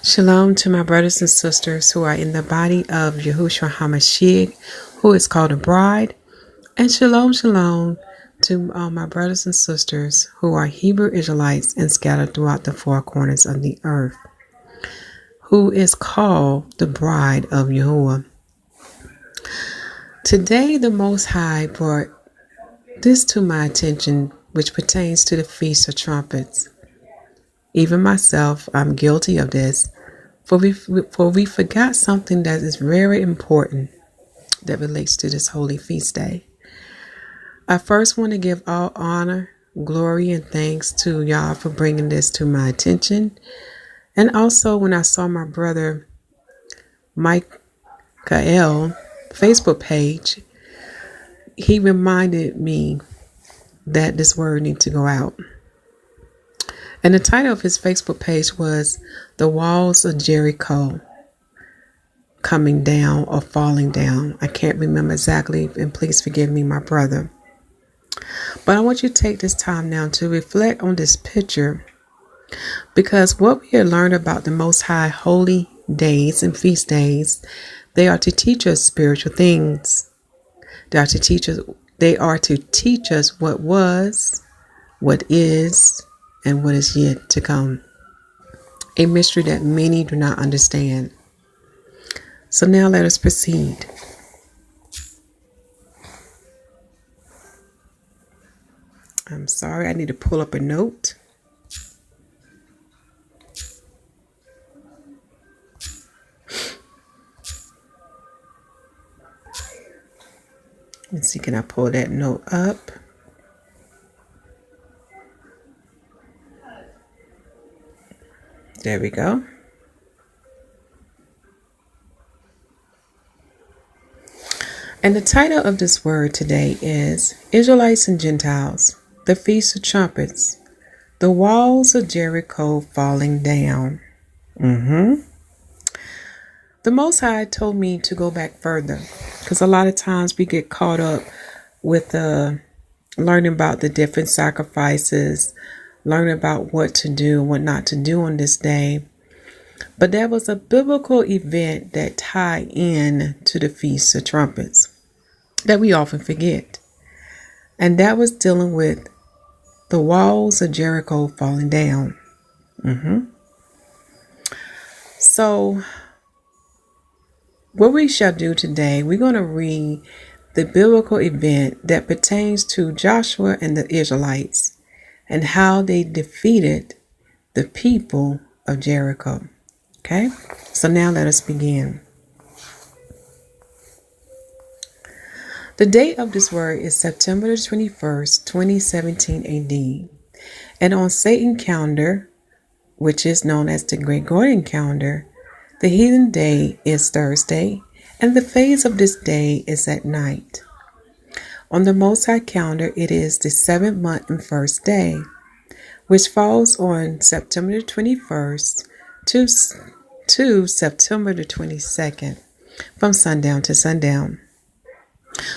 Shalom to my brothers and sisters who are in the body of Yahushua HaMashyach, who is called a bride. And shalom, shalom to all my brothers and sisters who are Hebrew Israelites and scattered throughout the four corners of the earth, who is called the bride of Yahuwah. Today, the Most High brought this to my attention, which pertains to the Feast of Trumpets. Even myself, I'm guilty of this, for we forgot something that is very important that relates to this holy feast day. I first want to give all honor, glory, and thanks to y'all for bringing this to my attention. And also, when I saw my brother Michael Facebook page, he reminded me that this word needs to go out. And the title of his Facebook page was The Walls of Jericho Coming Down or Falling Down. I can't remember exactly, and please forgive me, my brother. But I want you to take this time now to reflect on this picture, because what we have learned about the Most High holy days and feast days, they are to teach us spiritual things. They are to teach us what was, what is, and what is yet to come. A mystery that many do not understand. So now let us proceed. I'm sorry, I need to pull up a note. Let's see, can I pull that note up? There we go. And the title of this word today is Israelites and Gentiles, the Feast of Trumpets, the walls of Jericho falling down. The Most High told me to go back further, because a lot of times we get caught up with learning about the different sacrifices, learning about what to do and what not to do on this day. But there was a biblical event that tied in to the Feast of Trumpets that we often forget. And that was dealing with the walls of Jericho falling down. So what we shall do today, we're going to read the biblical event that pertains to Joshua and the Israelites and how they defeated the people of Jericho. Okay, so now let us begin. The date of this word is September the 21st, 2017 AD. And on Satan calendar, which is known as the Gregorian calendar, the heathen day is Thursday, and the phase of this day is at night. On the Most High calendar, it is the 7th month and first day, which falls on September the 21st to September the 22nd, from sundown to sundown.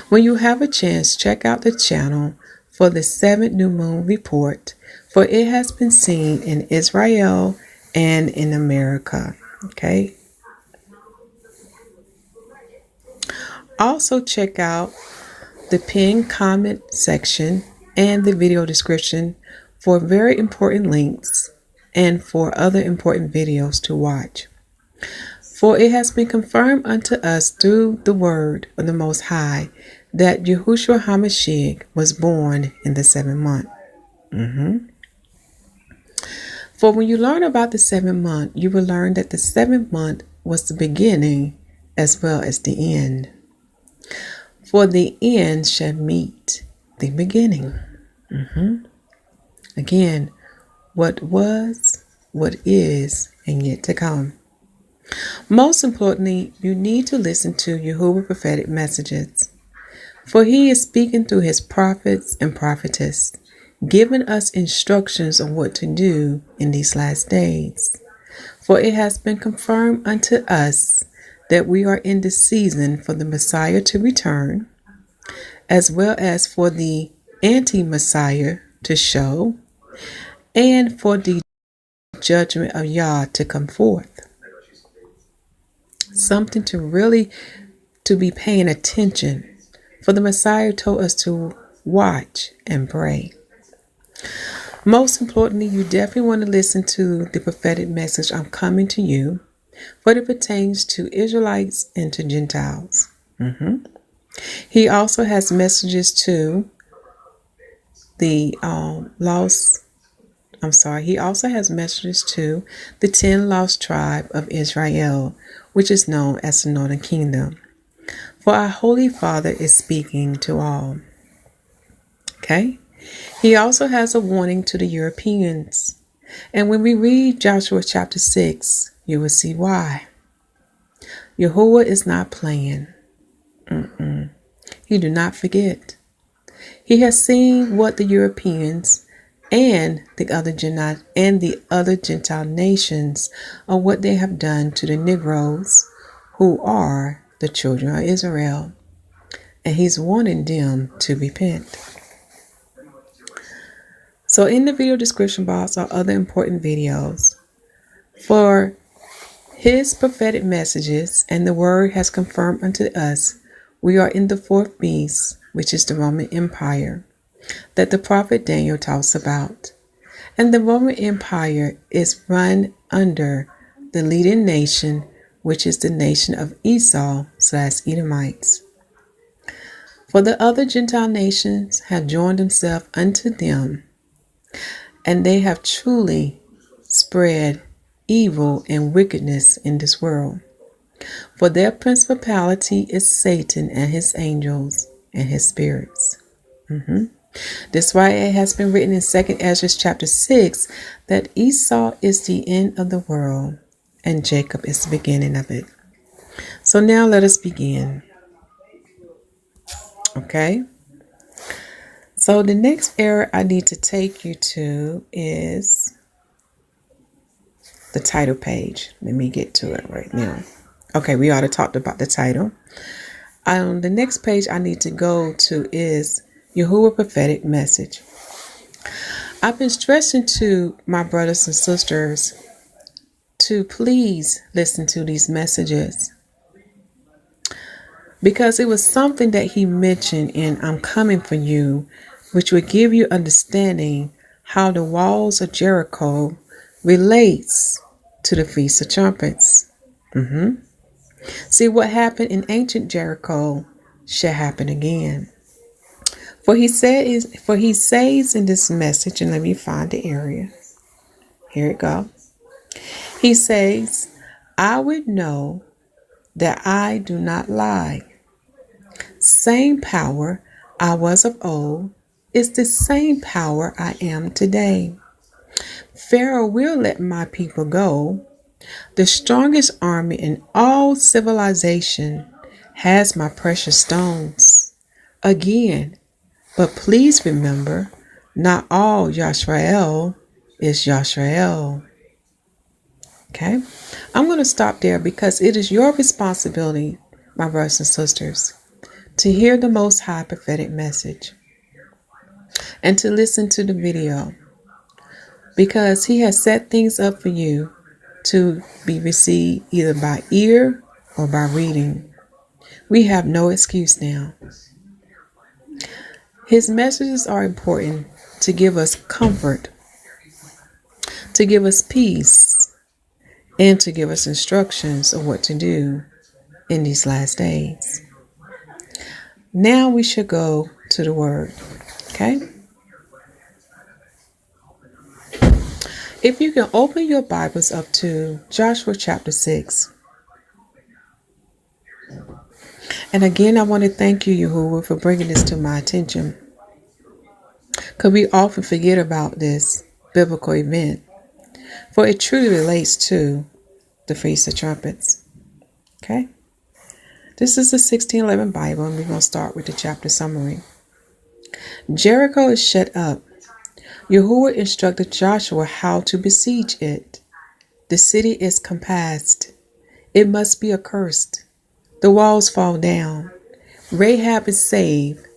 When you have a chance, check out the channel for the 7th new moon report, for it has been seen in Israel and in America. Okay. Also check out the pinned comment section and the video description for very important links and for other important videos to watch. For it has been confirmed unto us through the word of the Most High that Yahushua HaMashyach was born in the 7th month. For when you learn about the 7th month, you will learn that the 7th month was the beginning as well as the end. For the end shall meet the beginning. Again, what was, what is, and yet to come. Most importantly, you need to listen to Yahuwah prophetic messages, for he is speaking through his prophets and prophetess, giving us instructions on what to do in these last days. For it has been confirmed unto us that we are in the season for the Messiah to return, as well as for the anti-Messiah to show, and for the judgment of Yah to come forth. Something to be paying attention. For the Messiah told us to watch and pray. Most importantly, you definitely want to listen to the prophetic message I'm coming to you, for it pertains to Israelites and to Gentiles. He also has messages to the He also has messages to the 10 lost tribe of Israel, which is known as the Northern Kingdom. For our Holy Father is speaking to all. Okay? He also has a warning to the Europeans. And when we read Joshua chapter 6, you will see why. Yahuwah is not playing. He do not forget. He has seen what the Europeans and the other Gentile nations are what they have done to the Negroes, who are the children of Israel. And he's wanting them to repent. So in the video description box are other important videos for his prophetic messages, and the word has confirmed unto us we are in the fourth beast, which is the Roman Empire, that the prophet Daniel talks about. And the Roman Empire is run under the leading nation, which is the nation of Esau/Edomites. For the other Gentile nations have joined themselves unto them, and they have truly spread evil and wickedness in this world. For their principality is Satan and his angels and his spirits. That's why it has been written in 2nd Ezra chapter 6 that Esau is the end of the world and Jacob is the beginning of it. So now let us begin. Okay? So the next area I need to take you to is the title page. Let me get to it right now. Okay, we already talked about the title. The next page I need to go to is Yahuwah prophetic message. I've been stressing to my brothers and sisters to please listen to these messages, because it was something that he mentioned in I'm Coming for You, which would give you understanding how the walls of Jericho relates to the Feast of Trumpets. See, what happened in ancient Jericho shall happen again. For he says in this message, and let me find the area. Here it go. He says, I would know that I do not lie. Same power I was of old is the same power I am today. Pharaoh will let my people go. The strongest army in all civilization has my precious stones. Again, but please remember, not all Yisrael is Yisrael. Okay? I'm going to stop there because it is your responsibility, my brothers and sisters, to hear the Most High prophetic message and to listen to the video, because he has set things up for you to be received either by ear or by reading. We have no excuse now. His messages are important to give us comfort, to give us peace, and to give us instructions of what to do in these last days. Now we should go to the word. Okay? If you can open your Bibles up to Joshua chapter 6. And again, I want to thank you, Yahuwah, for bringing this to my attention, because we often forget about this biblical event, for it truly relates to the Feast of Trumpets. Okay? This is the 1611 Bible, and we're going to start with the chapter summary. Jericho is shut up. Yahuwah instructed Joshua how to besiege it. The city is compassed. It must be accursed. The walls fall down. Rahab is saved.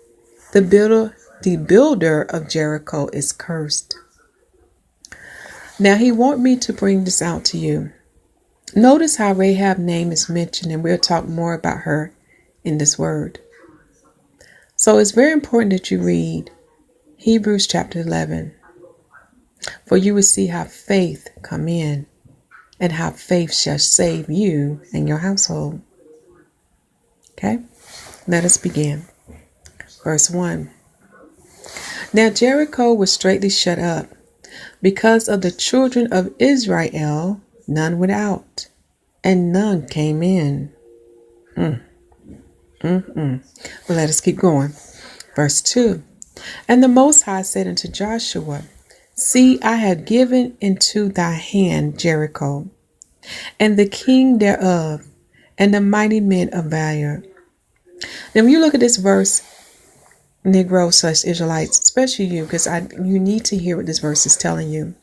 The builder of Jericho is cursed. Now he want me to bring this out to you. Notice how Rahab's name is mentioned, and we'll talk more about her in this word. So it's very important that you read Hebrews chapter 11, for you will see how faith come in and how faith shall save you and your household. Okay, let us begin. Verse 1. Now Jericho was straitly shut up because of the children of Israel, none went out, and none came in. Well, let us keep going. Verse 2. And the Most High said unto Joshua, See, I have given into thy hand Jericho, and the king thereof, and the mighty men of valor. Now, when you look at this verse, Negroes / Israelites, especially you, because you need to hear what this verse is telling you.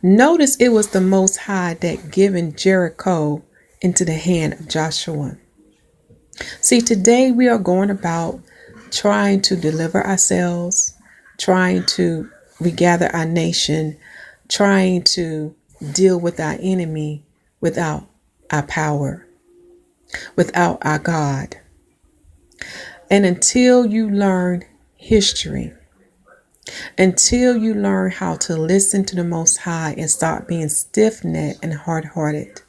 Notice it was the Most High that given Jericho into the hand of Joshua. See, today we are going about trying to deliver ourselves, trying to regather our nation, trying to deal with our enemy without our power, without our God. And until you learn history, until you learn how to listen to the Most High and stop being stiff-necked and hard-hearted,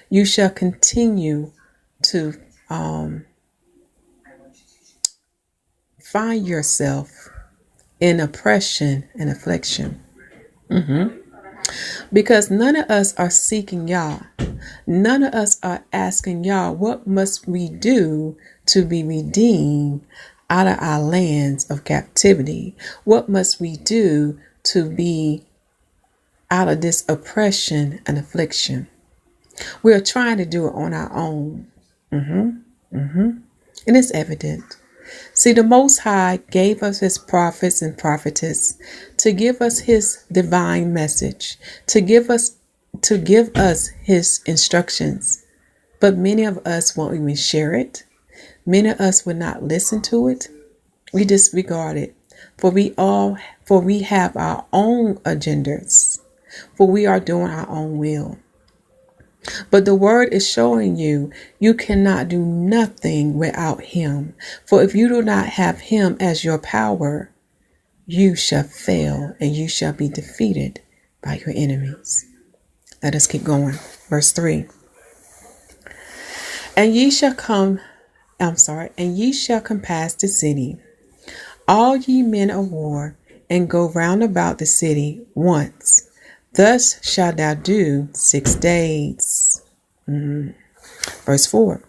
you shall continue to find yourself in oppression and affliction. Because none of us are seeking Yah. None of us are asking Yah, what must we do to be redeemed out of our lands of captivity? What must we do to be out of this oppression and affliction? We are trying to do it on our own. And it's evident. See, the Most High gave us his prophets and prophetess to give us his divine message, to give us his instructions. But many of us won't even share it. Many of us will not listen to it. We disregard it. For we have our own agendas. For we are doing our own will. But the word is showing you, you cannot do nothing without him. For if you do not have him as your power, you shall fail and you shall be defeated by your enemies. Let us keep going. Verse 3. And ye shall compass the city, all ye men of war, and go round about the city once. Thus shalt thou do 6 days. Verse 4.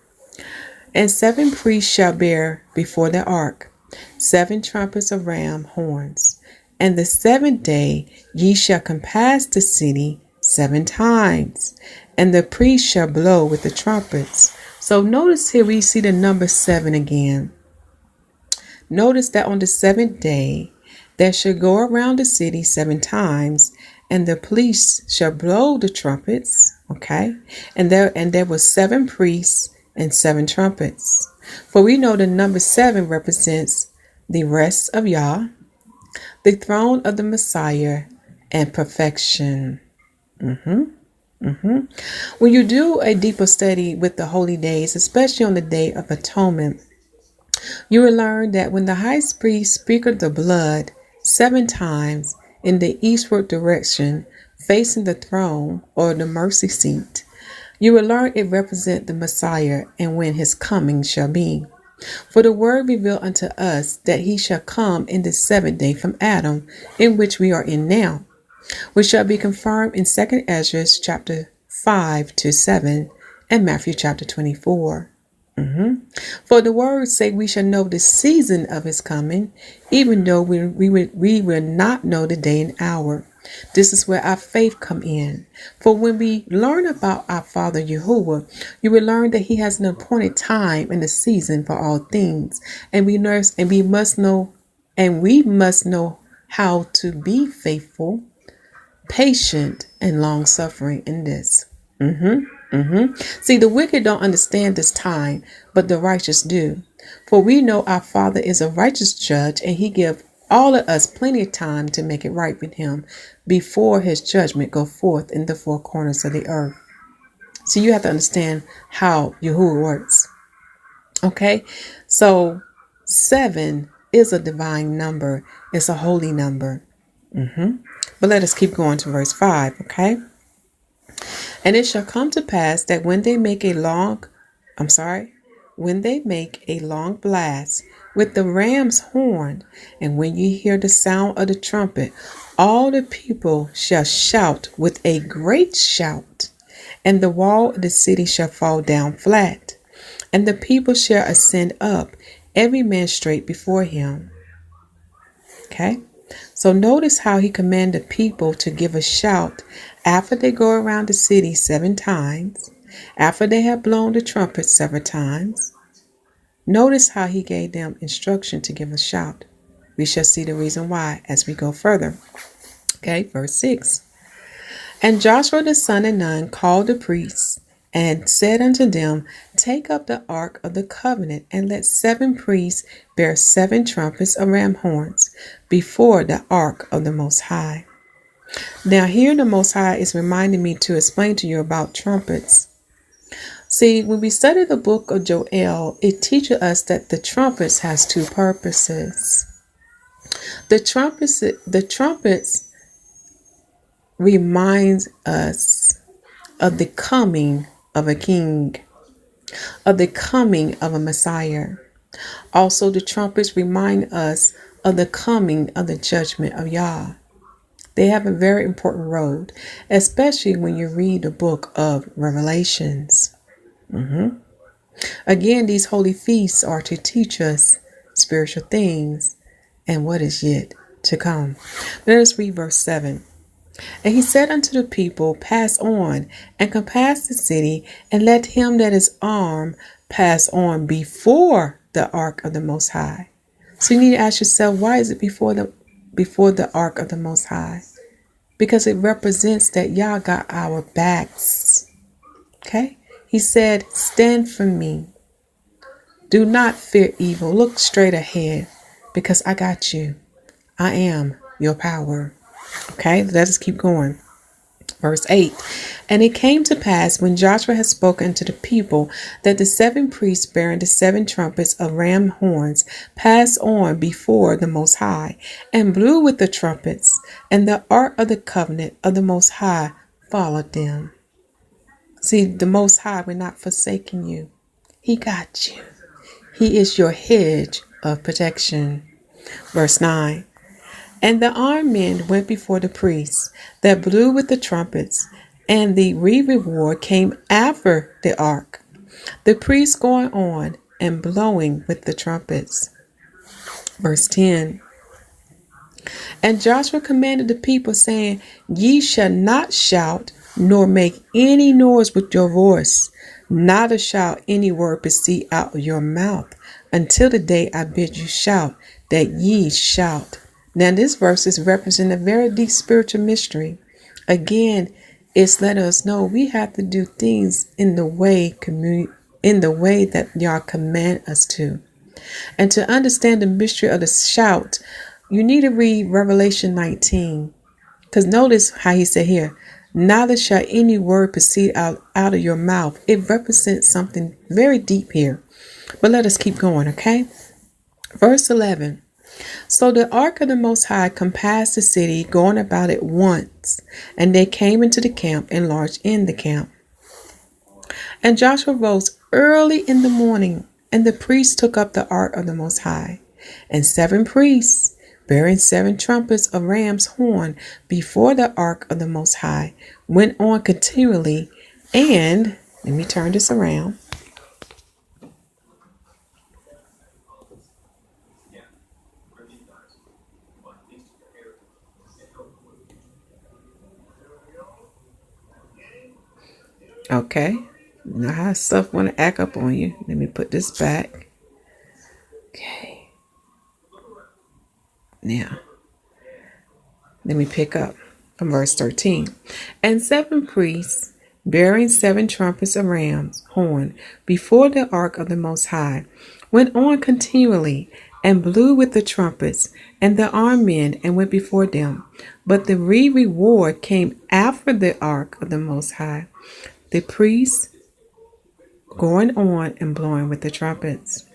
And 7 priests shall bear before the ark 7 trumpets of ram horns. And the 7th day ye shall compass the city 7 times. And the priests shall blow with the trumpets. So notice here we see the number 7 again. Notice that on the 7th day there shall go around the city 7 times. And the priests shall blow the trumpets, okay? And there were 7 priests and 7 trumpets. For we know the number 7 represents the rest of Yah, the throne of the Messiah, and perfection. When you do a deeper study with the holy days, especially on the Day of Atonement, you will learn that when the high priest sprinkled the blood 7 times, in the eastward direction, facing the throne or the mercy seat, you will learn it represents the Messiah and when his coming shall be. For the word revealed unto us that he shall come in the 7th day from Adam, in which we are in now, which shall be confirmed in 2 Ezra chapter 5-7 and Matthew chapter 24. For the words say we shall know the season of his coming, even though we will not know the day and hour. This is where our faith come in. For when we learn about our Father Yahuwah, you will learn that he has an appointed time and a season for all things, and we must know how to be faithful, patient, and long suffering in this. See, the wicked don't understand this time, but the righteous do. For we know our Father is a righteous judge, and he gives all of us plenty of time to make it right with him before his judgment go forth in the 4 corners of the earth. So you have to understand how Yahuwah works. Okay, so 7 is a divine number. It's a holy number. But let us keep going to verse 5, okay? And it shall come to pass that when they make a long blast with the ram's horn, and when ye hear the sound of the trumpet, all the people shall shout with a great shout, and the wall of the city shall fall down flat, and the people shall ascend up, every man straight before him. Okay? So notice how he commanded people to give a shout after they go around the city 7 times, after they have blown the trumpet several times. Notice how he gave them instruction to give a shout. We shall see the reason why as we go further. Okay, verse 6. And Joshua the son of Nun called the priests and said unto them, Take up the ark of the covenant, and let 7 priests bear 7 trumpets of ram horns before the ark of the Most High. Now here the Most High is reminding me to explain to you about trumpets. See, when we study the book of Joel, it teaches us that the trumpets has 2 purposes. The trumpets reminds us of the coming of a king, of the coming of a Messiah. Also, the trumpets remind us of the coming of the judgment of Yah. They have a very important role, especially when you read the book of Revelations. Again, these holy feasts are to teach us spiritual things and what is yet to come. Let us read verse 7. And he said unto the people, Pass on, and compass the city, and let him that is armed pass on before the ark of the Most High. So you need to ask yourself, why is it before the ark of the Most High? Because it represents that Yah got our backs. Okay? He said, Stand for me. Do not fear evil. Look straight ahead, because I got you. I am your power. Okay, let us keep going. Verse 8. And it came to pass, when Joshua had spoken to the people, that the 7 priests bearing the 7 trumpets of ram horns passed on before the Most High, and blew with the trumpets, and the ark of the covenant of the Most High followed them. See, the Most High will not forsaken you. He got you. He is your hedge of protection. Verse 9. And the armed men went before the priests that blew with the trumpets, and the reward came after the ark, the priests going on and blowing with the trumpets. Verse 10. And Joshua commanded the people, saying, Ye shall not shout, nor make any noise with your voice, neither shall any word proceed out of your mouth, until the day I bid you shout, that ye shout. Now this verse is representing a very deep spiritual mystery. Again, it's letting us know we have to do things in the way that Yah command us to. And to understand the mystery of the shout, you need to read Revelation 19. Because notice how he said here, neither shall any word proceed out of your mouth. It represents something very deep here. But let us keep going, okay? Verse 11. So the ark of the Most High compassed the city, going about it once, and they came into the camp and lodged in the camp. And Joshua rose early in the morning, and the priests took up the ark of the Most High, and 7 priests, bearing 7 trumpets of ram's horn before the ark of the Most High, went on continually. And let me turn this around. Okay, now how stuff want to act up on you. Let me put this back. Okay. Now, let me pick up from verse 13. And 7 priests, bearing 7 trumpets of ram's horn before the ark of the Most High, went on continually and blew with the trumpets, and the armed men and went before them. But the reward came after the ark of the Most High. the priests going on and blowing with the trumpets.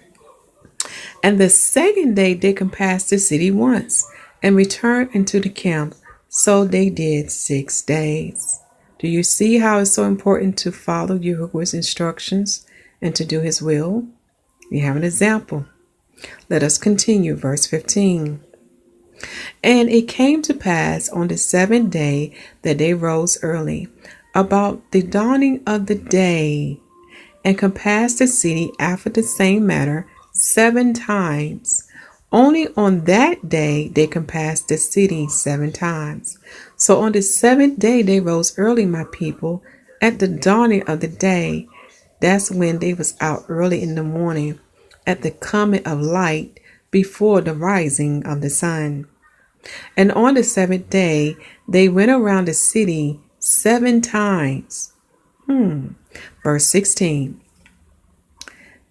And the second day they compassed the city once and returned into the camp. So they did 6 days. Do you see how it's so important to follow Yahuwah's instructions and to do his will? We have an example. Let us continue, verse 15. And it came to pass on the 7th day that they rose early, about the dawning of the day, and compassed the city after the same manner 7 times. Only on that day they compassed the city 7 times. So on the 7th day they rose early, my people, at the dawning of the day. That's when they was out early in the morning, at the coming of light, before the rising of the sun. And on the 7th day they went around the city 7 times. Verse 16.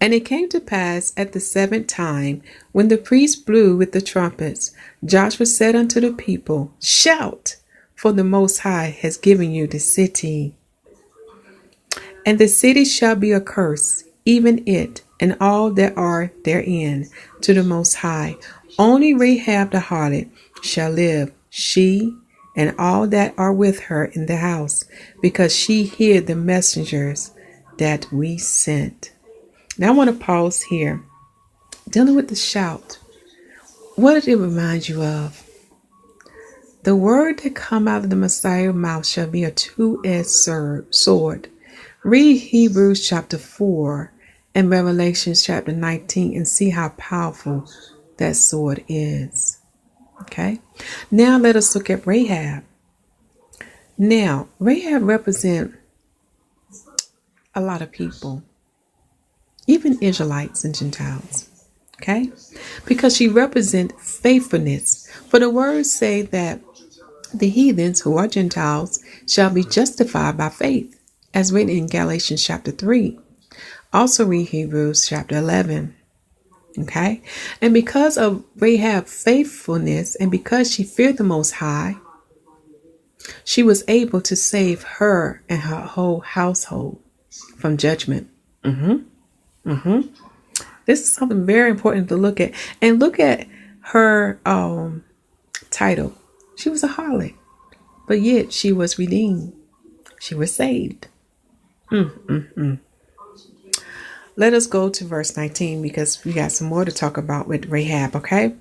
And it came to pass at the 7th time, when the priest blew with the trumpets, Joshua said unto the people, Shout, for the Most High has given you the city. And the city shall be a curse, even it, and all that are therein, to the Most High. Only Rahab the harlot shall live, she and all that are with her in the house, because she hid the messengers that we sent. Now I want to pause here. Dealing with the shout. What did it remind you of? The word that come out of the Messiah's mouth shall be a two-edged sword. Read Hebrews chapter 4 and Revelation chapter 19 and see how powerful that sword is. Okay. Now let us look at Rahab. Now, Rahab represents a lot of people, even Israelites and Gentiles. Okay? Because she represents faithfulness. For the words say that the heathens, who are Gentiles, shall be justified by faith, as written in Galatians chapter 3. Also read Hebrews chapter 11. Okay? And because of Rahab's faithfulness and because she feared the Most High, she was able to save her and her whole household from judgment. This is something very important to look at. And look at her title. She was a harlot, but yet she was redeemed. She was saved. Let us go to verse 19 because we got some more to talk about with Rahab, okay?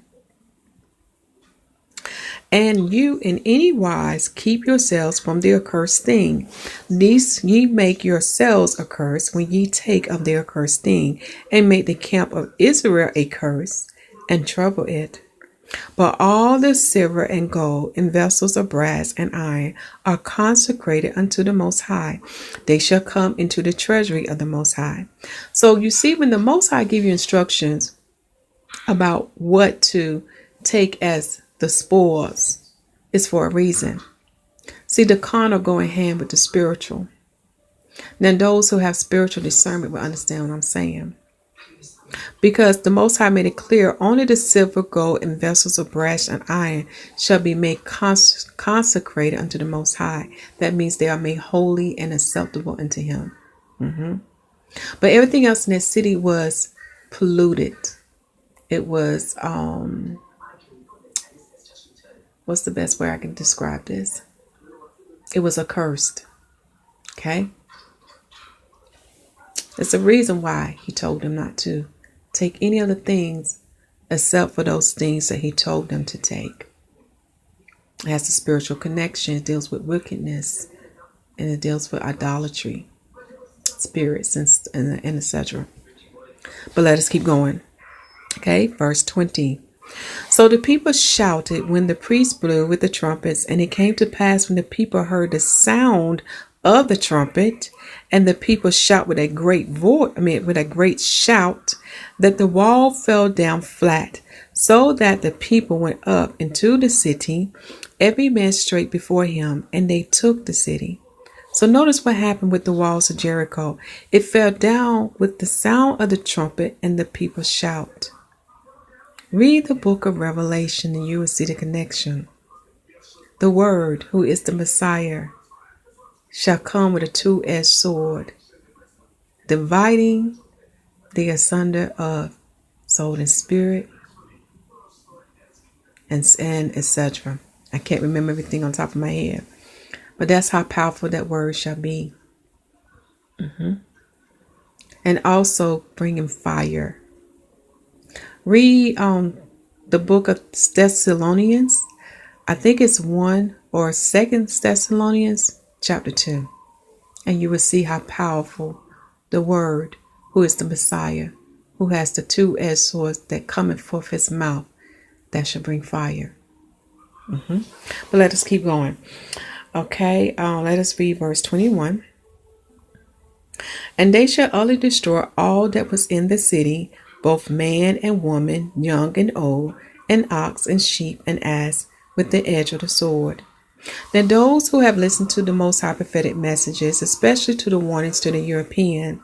And you in any wise keep yourselves from the accursed thing, lest ye make yourselves accursed when ye take of the accursed thing, and make the camp of Israel a curse, and trouble it. But all the silver and gold and vessels of brass and iron are consecrated unto the Most High. They shall come into the treasury of the Most High. So you see, when the Most High give you instructions about what to take as the spoils, it's for a reason. See, the carnal go in hand with the spiritual. Now, those who have spiritual discernment will understand what I'm saying. Because the Most High made it clear, only the silver, gold, and vessels of brass and iron shall be made consecrated unto the Most High. That means they are made holy and acceptable unto Him. But everything else in that city was polluted. It was, what's the best way I can describe this? It was accursed. Okay? There's a reason why He told them not to take any of the things except for those things that He told them to take. It has a spiritual connection. It deals with wickedness, and it deals with idolatry, spirits, and etc. But let us keep going. Okay, verse 20. So the people shouted when the priest blew with the trumpets, and it came to pass when the people heard the sound of the trumpet, and the people shout with a great with a great shout, that the wall fell down flat, so that the people went up into the city, every man straight before him, and they took the city. So notice what happened with the walls of Jericho. It fell down with the sound of the trumpet, and the people shout. Read the book of Revelation and you will see the connection. The Word, who is the Messiah, shall come with a two-edged sword, dividing the asunder of soul and spirit, and etc. I can't remember everything on top of my head, but that's how powerful that word shall be. And also bringing fire. Read the book of Thessalonians. I think it's 1 or 2 Thessalonians chapter 2. And you will see how powerful the word, who is the Messiah, who has the two-edged sword that cometh forth his mouth, that shall bring fire. But let us keep going. Okay, let us read verse 21. And they shall utterly destroy all that was in the city, both man and woman, young and old, and ox and sheep and ass, with the edge of the sword. Now those who have listened to the Most High prophetic messages, especially to the warnings to the European,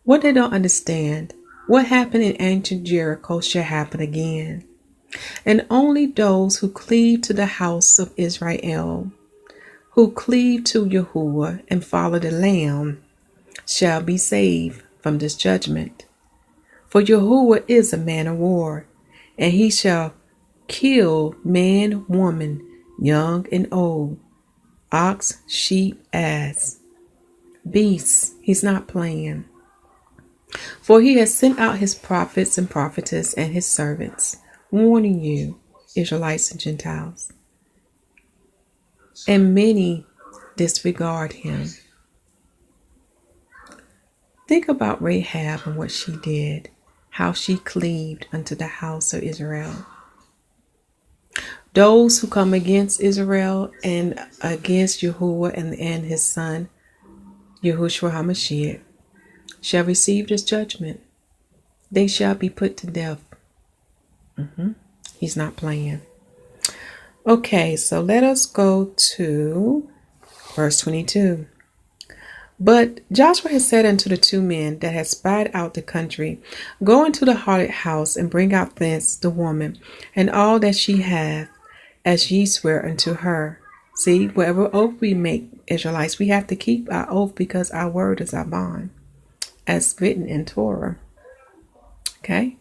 what they don't understand, what happened in ancient Jericho shall happen again. And only those who cleave to the house of Israel, who cleave to Yahuwah and follow the Lamb, shall be saved from this judgment. For Yahuwah is a man of war, and he shall kill man, woman, young and old, ox, sheep, ass, beasts. He's not playing. For he has sent out his prophets and prophetess and his servants, warning you, Israelites and Gentiles. And many disregard him. Think about Rahab and what she did, how she cleaved unto the house of Israel. Those who come against Israel and against Yahuwah and his son, Yahushua HaMashyach, shall receive this judgment. They shall be put to death. He's not playing. Okay, so let us go to verse 22. But Joshua had said unto the two men that had spied out the country, Go into the haunted house, and bring out thence the woman, and all that she hath, as ye swear unto her. See, whatever oath we make, Israelites, we have to keep our oath, because our word is our bond, as written in Torah. Okay?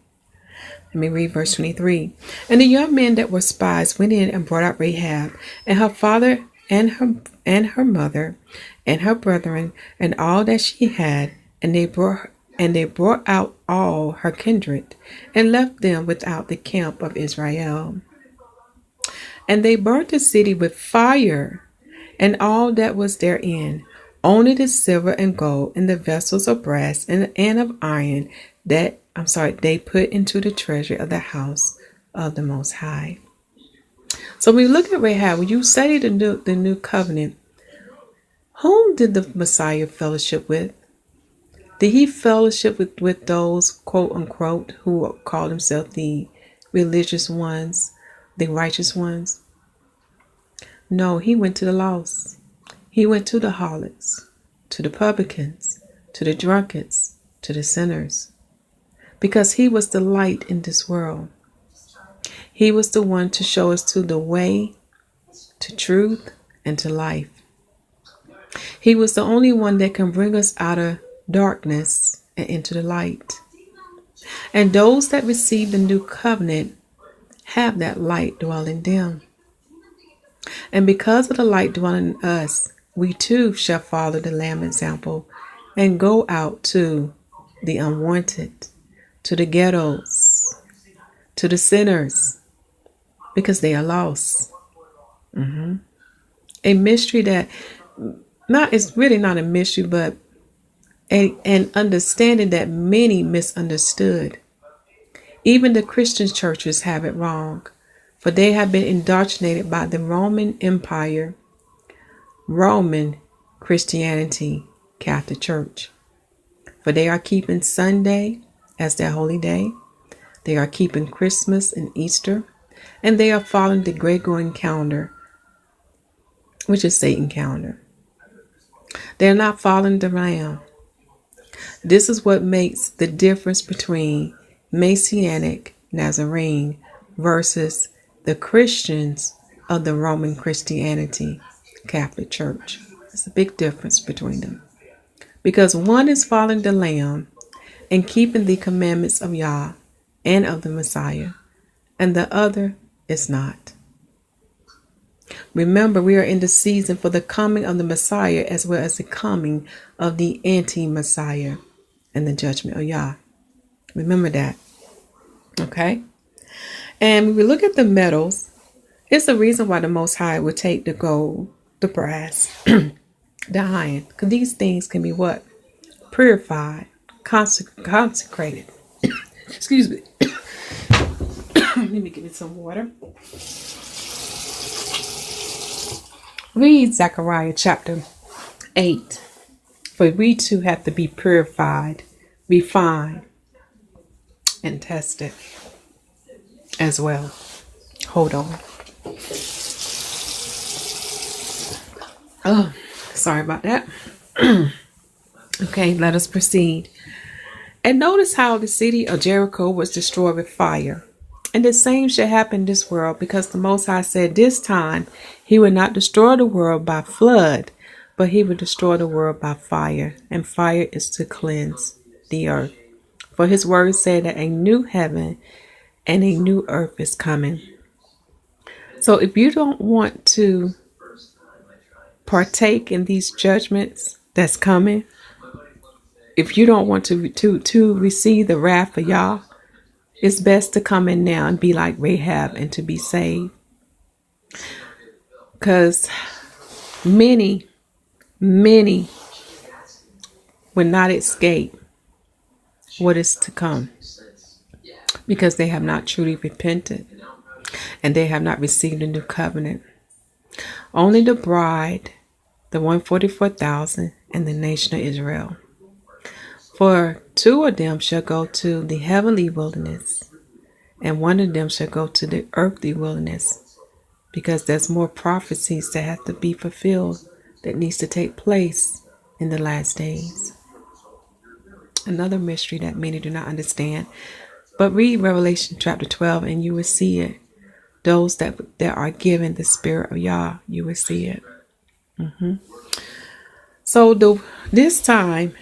Let me read verse 23. And the young men that were spies went in and brought out Rahab, and her father, and her mother, and her brethren, and all that she had, and they brought out all her kindred, and left them without the camp of Israel. And they burnt the city with fire, and all that was therein, only the silver and gold, and the vessels of brass and of iron they put into the treasury of the house of the Most High. So when we look at Rahab, when you study the new covenant, whom did the Messiah fellowship with? Did he fellowship with those, quote unquote, who call themselves the religious ones, the righteous ones? No, he went to the lost. He went to the harlots, to the publicans, to the drunkards, to the sinners, because he was the light in this world. He was the one to show us to the way, to truth, and to life. He was the only one that can bring us out of darkness and into the light. And those that receive the new covenant have that light dwelling in them. And because of the light dwelling in us, we too shall follow the Lamb example and go out to the unwanted, to the ghettos, to the sinners, because they are lost. A mystery that it's really not a mystery, but an understanding that many misunderstood. Even the Christian churches have it wrong, for they have been indoctrinated by the Roman Empire, Roman Christianity, Catholic Church. For they are keeping Sunday as their holy day. They are keeping Christmas and Easter, and they are following the Gregorian calendar, which is Satan's calendar. They're not following the Lamb. This is what makes the difference between Messianic Nazarene versus the Christians of the Roman Christianity, Catholic Church. There's a big difference between them. Because one is following the Lamb and keeping the commandments of Yah and of the Messiah, and the other is not. Remember, we are in the season for the coming of the Messiah as well as the coming of the anti-Messiah and the judgment of Yah. Remember that. Okay? And when we look at the metals, it's the reason why the Most High would take the gold, the brass, the iron. Because these things can be what? Purified, consecrated. Excuse me. Let me get me some water. Read Zechariah chapter 8. For we too have to be purified, refined, and tested as well. Hold on. Oh, sorry about that. Okay, let us proceed. And notice how the city of Jericho was destroyed with fire. And the same should happen in this world, because the Most High said this time he would not destroy the world by flood, but he would destroy the world by fire. And fire is to cleanse the earth. For his word said that a new heaven and a new earth is coming. So if you don't want to partake in these judgments that's coming, if you don't want to receive the wrath of Yah, it's best to come in now and be like Rahab and to be saved. Because many will not escape what is to come, because they have not truly repented and they have not received a new covenant. Only the bride, the 144,000, and the nation of Israel. For 2 of them shall go to the heavenly wilderness, and 1 of them shall go to the earthly wilderness, because there's more prophecies that have to be fulfilled that needs to take place in the last days. Another mystery that many do not understand. But read Revelation chapter 12 and you will see it. Those that are given the spirit of Yah, you will see it. So this time,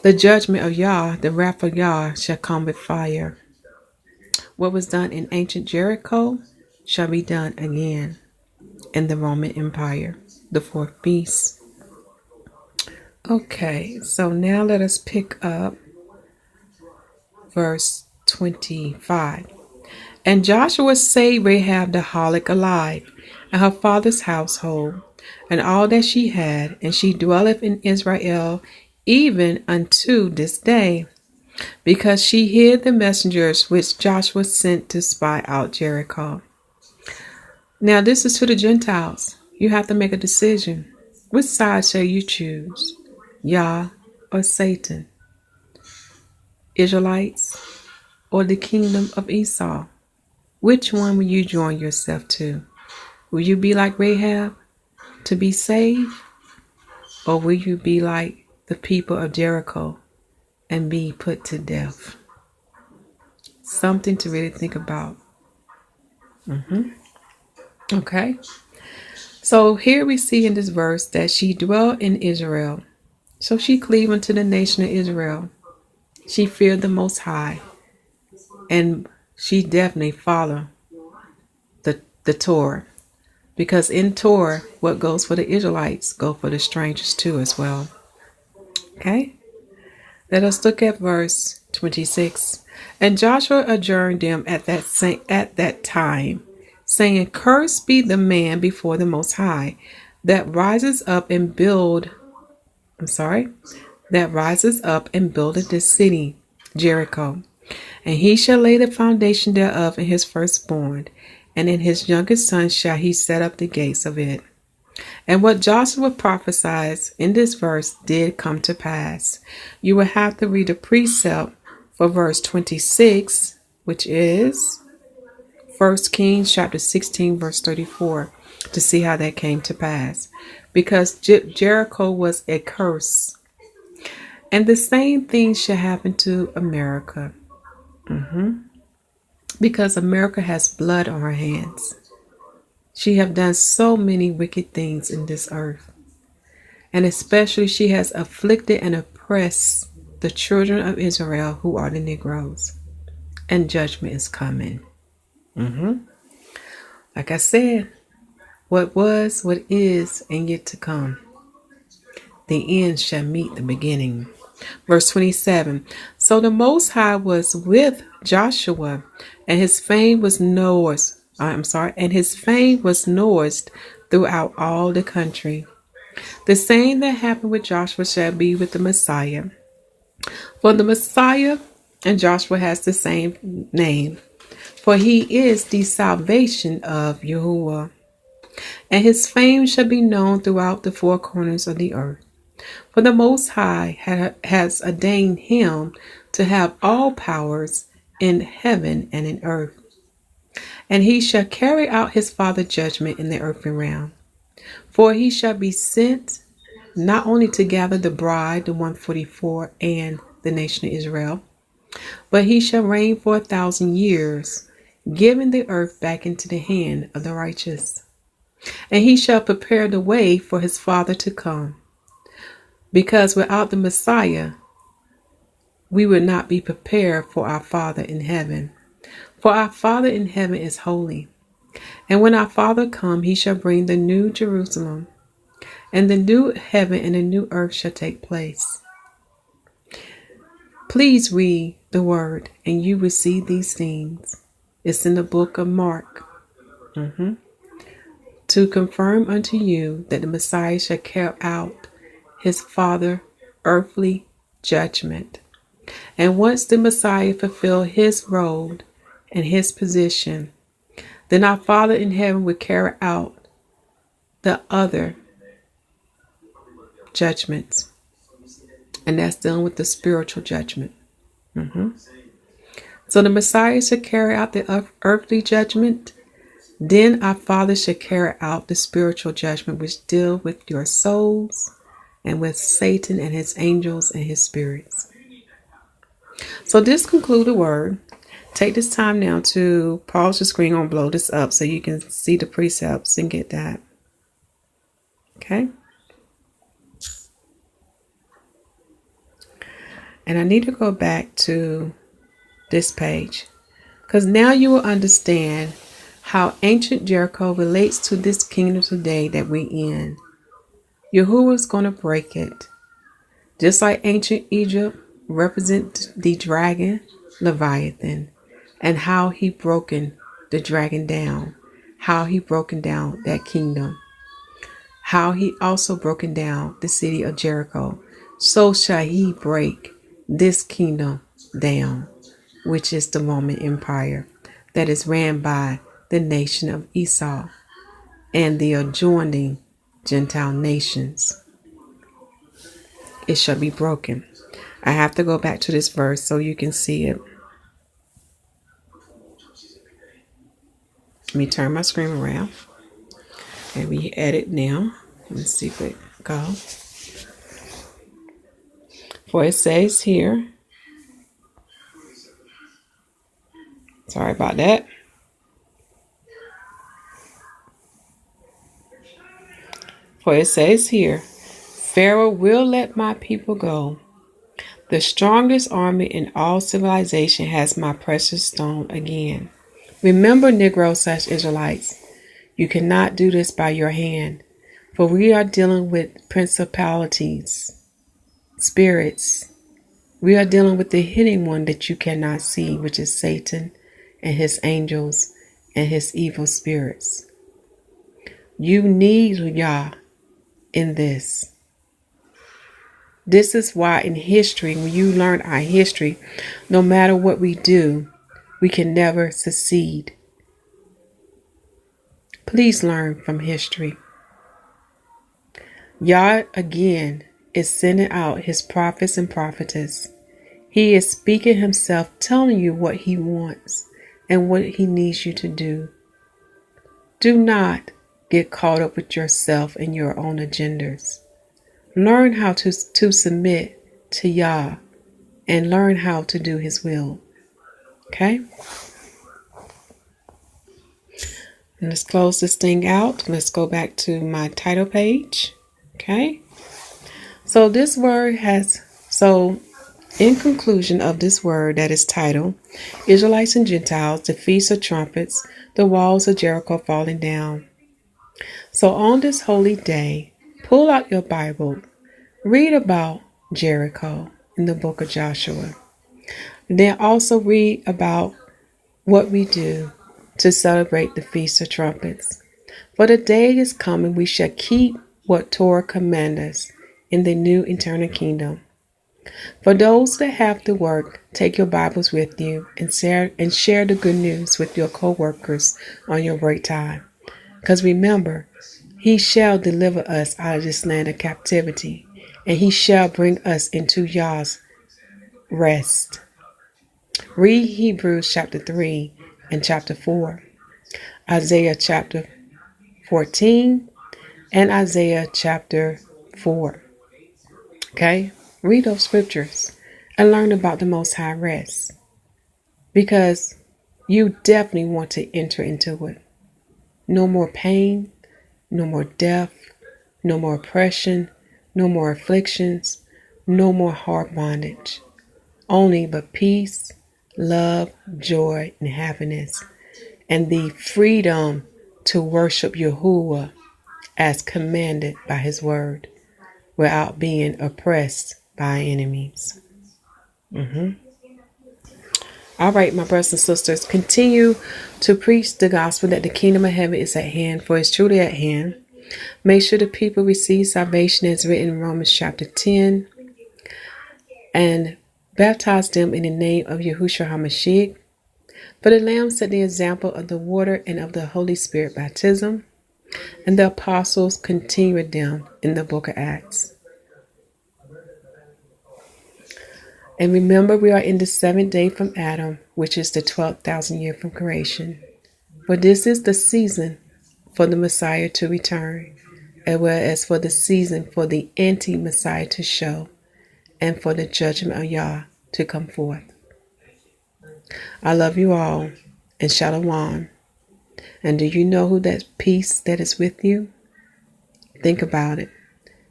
the judgment of Yah, the wrath of Yah, shall come with fire. What was done in ancient Jericho shall be done again in the Roman Empire, the 4th beast. Okay, so now let us pick up verse 25. And Joshua saved Rahab the harlot alive, and her father's household, and all that she had, and she dwelleth in Israel even unto this day, because she hid the messengers which Joshua sent to spy out Jericho. Now this is to the Gentiles. You have to make a decision. Which side shall you choose? Yah or Satan? Israelites or the kingdom of Esau? Which one will you join yourself to? Will you be like Rahab to be saved? Or will you be like the people of Jericho and be put to death? Something to really think about. Okay. So here we see in this verse that she dwelt in Israel. So she cleaved unto the nation of Israel. She feared the Most High. And she definitely followed the Torah. Because in Torah, what goes for the Israelites go for the strangers too as well. Okay. Let us look at verse 26. And Joshua adjourned them at that time, saying, Cursed be the man before the Most High, that rises up and buildeth this city, Jericho. And he shall lay the foundation thereof in his firstborn, and in his youngest son shall he set up the gates of it. And what Joshua prophesied in this verse did come to pass. You will have to read the precept for verse 26, which is 1 Kings chapter 16, verse 34, to see how that came to pass. Because Jericho was a curse. And the same thing should happen to America. Because America has blood on her hands. She have done so many wicked things in this earth. and especially she has afflicted and oppressed the children of Israel, who are the Negroes. And judgment is coming. Like I said, what was, what is, and yet to come. The end shall meet the beginning. Verse 27. So the Most High was with Joshua, and his fame was noised. And his fame was noised throughout all the country. The same that happened with Joshua shall be with the Messiah. For the Messiah and Joshua has the same name, for he is the salvation of Yahuwah. And his fame shall be known throughout the four corners of the earth. For the Most High has ordained him to have all powers in heaven and in earth. And he shall carry out his Father's judgment in the earthly realm. For he shall be sent not only to gather the bride, the 144, and the nation of Israel, but he shall reign for 1,000 years, giving the earth back into the hand of the righteous. And he shall prepare the way for his Father to come. Because without the Messiah, we would not be prepared for our Father in heaven. For our Father in heaven is holy. And when our Father come, he shall bring the new Jerusalem, and the new heaven and the new earth shall take place. Please read the word, and you will see these things. It's in the book of Mark. To confirm unto you that the Messiah shall carry out his Father earthly judgment. And once the Messiah fulfill his role and his position, then our Father in heaven will carry out the other judgments. And that's dealing with the spiritual judgment. So the Messiah shall carry out the earthly judgment. Then our Father shall carry out the spiritual judgment, which deal with your souls and with Satan and his angels and his spirits. So this concludes the word. Take this time now to pause the screen or blow this up so you can see the precepts and get that. Okay. And I need to go back to this page, because now you will understand how ancient Jericho relates to this kingdom today that we're in. Yahuwah is going to break it. Just like ancient Egypt represent the dragon, Leviathan, and how he broken the dragon down, how he broken down that kingdom, how he also broken down the city of Jericho. So shall he break this kingdom down, which is the Roman Empire that is ran by the nation of Esau and the adjoining Gentile nations. It shall be broken. I have to go back to this verse so you can see it. Let me turn my screen around and we edit now. Let's see if it goes. For it says here, sorry about that. For it says here, Pharaoh will let my people go. The strongest army in all civilization has my precious stone again. Remember, Negroes / Israelites, you cannot do this by your hand, for we are dealing with principalities, spirits. We are dealing with the hidden one that you cannot see, which is Satan and his angels and his evil spirits. You need Yah in this. This is why in history, when you learn our history, no matter what we do, we can never succeed. Please learn from history. Yah again is sending out his prophets and prophetess. He is speaking himself, telling you what he wants and what he needs you to do. Do not get caught up with yourself and your own agendas. Learn how to submit to Yah and learn how to do his will. Okay? And let's close this thing out. Let's go back to my title page. Okay? So this word has, so in conclusion of this word that is titled, Israelites and Gentiles, the Feast of Trumpets, the walls of Jericho falling down. So on this holy day, pull out your Bible, read about Jericho in the book of Joshua. Then also read about what we do to celebrate the Feast of Trumpets. For the day is coming, we shall keep what Torah commands us in the new eternal kingdom. For those that have to work, take your Bibles with you and share the good news with your co-workers on your break time. Because remember, he shall deliver us out of this land of captivity, and he shall bring us into Yah's rest. Read Hebrews chapter 3 and chapter 4, Isaiah chapter 14, and Isaiah chapter 4. Okay? Read those scriptures and learn about the Most High rest, because you definitely want to enter into it. No more pain, no more death, no more oppression, no more afflictions, no more hard bondage. Only but peace, love, joy, and happiness, and the freedom to worship Yahuwah as commanded by his word, without being oppressed by enemies. All right, my brothers and sisters, continue to preach the gospel that the kingdom of heaven is at hand, for it's truly at hand. Make sure the people receive salvation as written in Romans chapter 10, and baptize them in the name of Yahushua HaMashyach. For the Lamb set the example of the water and of the Holy Spirit baptism, and the apostles continued them in the book of Acts. And remember, we are in the 7th day from Adam, which is the 12,000 year from creation. For this is the season for the Messiah to return, as well as for the season for the anti-Messiah to show, and for the judgment of Yah to come forth. I love you all, and Shalom. And do you know who that peace that is with you? Think about it.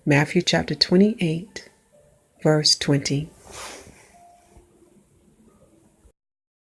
Matthew chapter 28, verse 20.